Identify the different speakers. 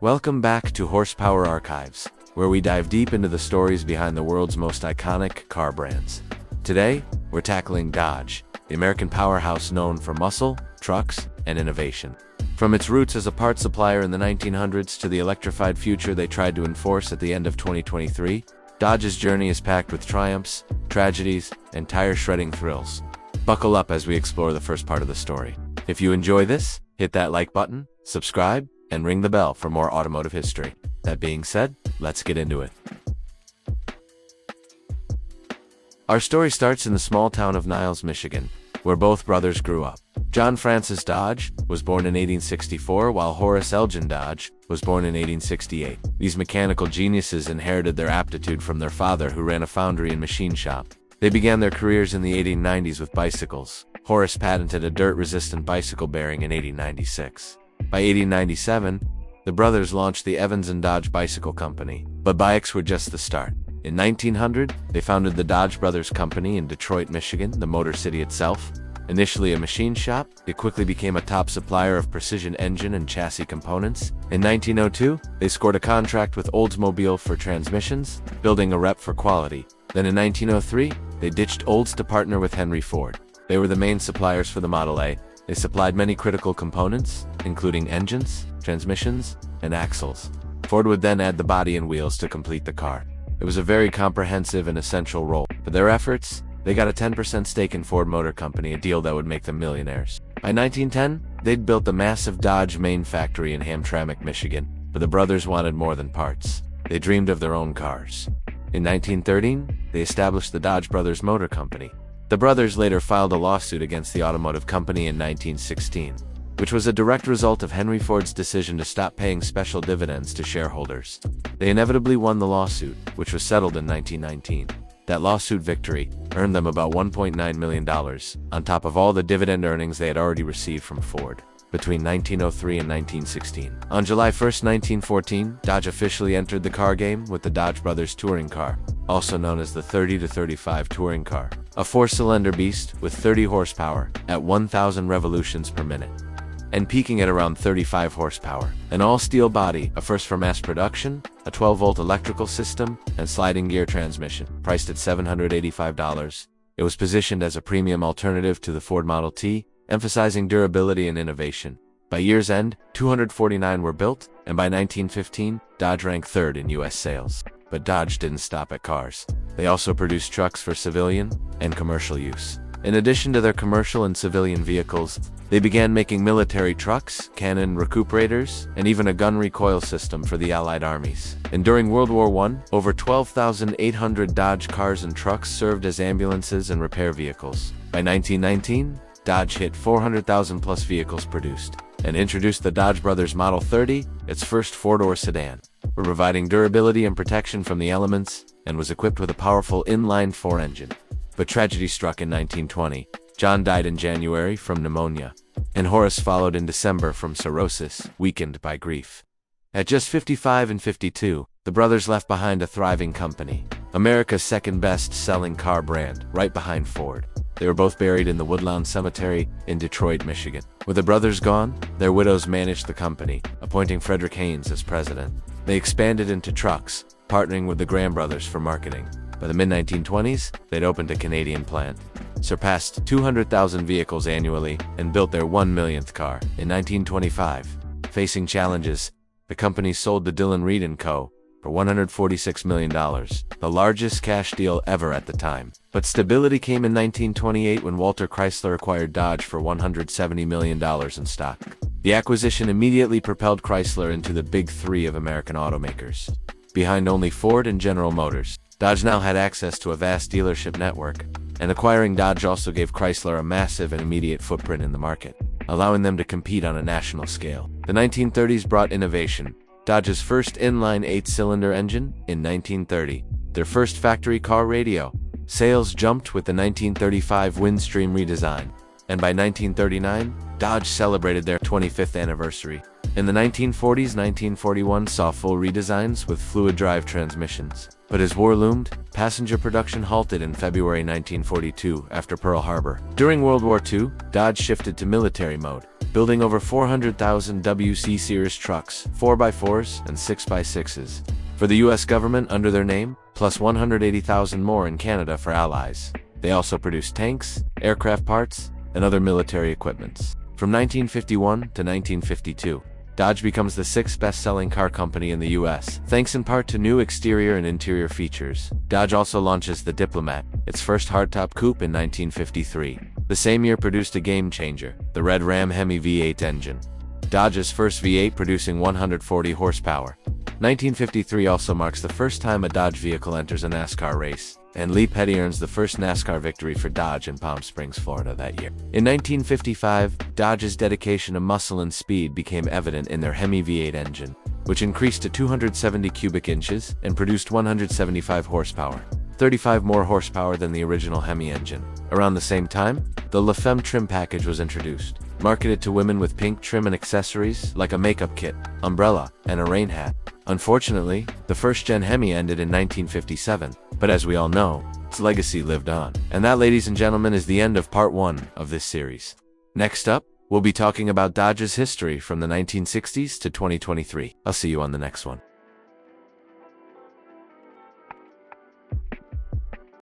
Speaker 1: Welcome back to Horsepower Archives, where we dive deep into the stories behind the world's most iconic car brands. Today, we're tackling Dodge, the American powerhouse known for muscle, trucks, and innovation. From its roots as a parts supplier in the 1900s to the electrified future they tried to enforce at the end of 2023, Dodge's journey is packed with triumphs, tragedies, and tire-shredding thrills. Buckle up as we explore the first part of the story. If you enjoy this, hit that like button, subscribe, and ring the bell for more automotive history. That being said, let's get into it. Our story starts in the small town of Niles, Michigan, where both brothers grew up. John Francis Dodge was born in 1864, while Horace Elgin Dodge was born in 1868. These mechanical geniuses inherited their aptitude from their father, who ran a foundry and machine shop. They began their careers in the 1890s with bicycles. Horace patented a dirt-resistant bicycle bearing in 1896. By 1897, the brothers launched the Evans and Dodge Bicycle Company, but bikes were just the start. In 1900, they founded the Dodge Brothers Company in Detroit, Michigan, the Motor City itself. Initially a machine shop, it quickly became a top supplier of precision engine and chassis components. In 1902, they scored a contract with Oldsmobile for transmissions, building a rep for quality. Then in 1903, they ditched Olds to partner with Henry Ford. They were the main suppliers for the Model A. They supplied many critical components, including engines, transmissions, and axles. Ford would then add the body and wheels to complete the car. It was a very comprehensive and essential role. For their efforts, they got a 10% stake in Ford Motor Company, a deal that would make them millionaires. By 1910, they'd built the massive Dodge main factory in Hamtramck, Michigan, but the brothers wanted more than parts. They dreamed of their own cars. In 1913, they established the Dodge Brothers Motor Company. The brothers later filed a lawsuit against the automotive company in 1916, which was a direct result of Henry Ford's decision to stop paying special dividends to shareholders. They inevitably won the lawsuit, which was settled in 1919. That lawsuit victory earned them about $1.9 million, on top of all the dividend earnings they had already received from Ford between 1903 and 1916. On July 1, 1914, Dodge officially entered the car game with the Dodge Brothers Touring Car, also known as the 30-35 Touring Car, a four-cylinder beast with 30 horsepower at 1,000 revolutions per minute, and peaking at around 35 horsepower. An all-steel body, a first for mass production, a 12-volt electrical system, and sliding gear transmission, priced at $785. It was positioned as a premium alternative to the Ford Model T, emphasizing durability and innovation. By year's end, 249 were built, and by 1915, Dodge ranked third in U.S. sales. But Dodge didn't stop at cars. They also produced trucks for civilian and commercial use. In addition to their commercial and civilian vehicles, they began making military trucks, cannon recuperators, and even a gun recoil system for the Allied armies. And during World War I, over 12,800 Dodge cars and trucks served as ambulances and repair vehicles. By 1919, Dodge hit 400,000 plus vehicles produced, and introduced the Dodge Brothers Model 30, its first four-door sedan, providing durability and protection from the elements, and was equipped with a powerful inline-four engine. But tragedy struck in 1920. John died in January from pneumonia, and Horace followed in December from cirrhosis, weakened by grief. At just 55 and 52, the brothers left behind a thriving company, America's second best-selling car brand, right behind Ford. They were both buried in the Woodlawn Cemetery in Detroit, Michigan. With the brothers gone, their widows managed the company, appointing Frederick Haynes as president. They expanded into trucks, partnering with the Graham brothers for marketing. By the mid-1920s, they'd opened a Canadian plant, surpassed 200,000 vehicles annually, and built their 1 millionth car. In 1925, facing challenges, the company sold to Dillon Read & Co. for $146 million, the largest cash deal ever at the time. But stability came in 1928 when Walter Chrysler acquired Dodge for $170 million in stock. The acquisition immediately propelled Chrysler into the big three of American automakers. Behind only Ford and General Motors, Dodge now had access to a vast dealership network, and acquiring Dodge also gave Chrysler a massive and immediate footprint in the market, allowing them to compete on a national scale. The 1930s brought innovation. Dodge's first inline 8-cylinder engine in 1930, their first factory car radio. Sales jumped with the 1935 Windstream redesign, and by 1939, Dodge celebrated their 25th anniversary. In the 1940s, 1941 saw full redesigns with fluid drive transmissions. But as war loomed, passenger production halted in February 1942 after Pearl Harbor. During World War II, Dodge shifted to military mode. building over 400,000 WC series trucks, 4x4s and 6x6s, for the US government under their name, plus 180,000 more in Canada for allies. They also produced tanks, aircraft parts, and other military equipments. From 1951 to 1952, Dodge becomes the sixth best-selling car company in the US, thanks in part to new exterior and interior features. Dodge also launches the Diplomat, its first hardtop coupe, in 1953. The same year produced a game-changer, the Red Ram HEMI V8 engine. Dodge's first V8 producing 140 horsepower. 1953 also marks the first time a Dodge vehicle enters a NASCAR race, and Lee Petty earns the first NASCAR victory for Dodge in Palm Springs, Florida that year. In 1955, Dodge's dedication to muscle and speed became evident in their HEMI V8 engine, which increased to 270 cubic inches and produced 175 horsepower, 35 more horsepower than the original HEMI engine. Around the same time, the La Femme trim package was introduced, marketed to women with pink trim and accessories like a makeup kit, umbrella, and a rain hat. Unfortunately, the first-gen HEMI ended in 1957, but as we all know, its legacy lived on. And that, ladies and gentlemen, is the end of part 1 of this series. Next up, we'll be talking about Dodge's history from the 1960s to 2023. I'll see you on the next one.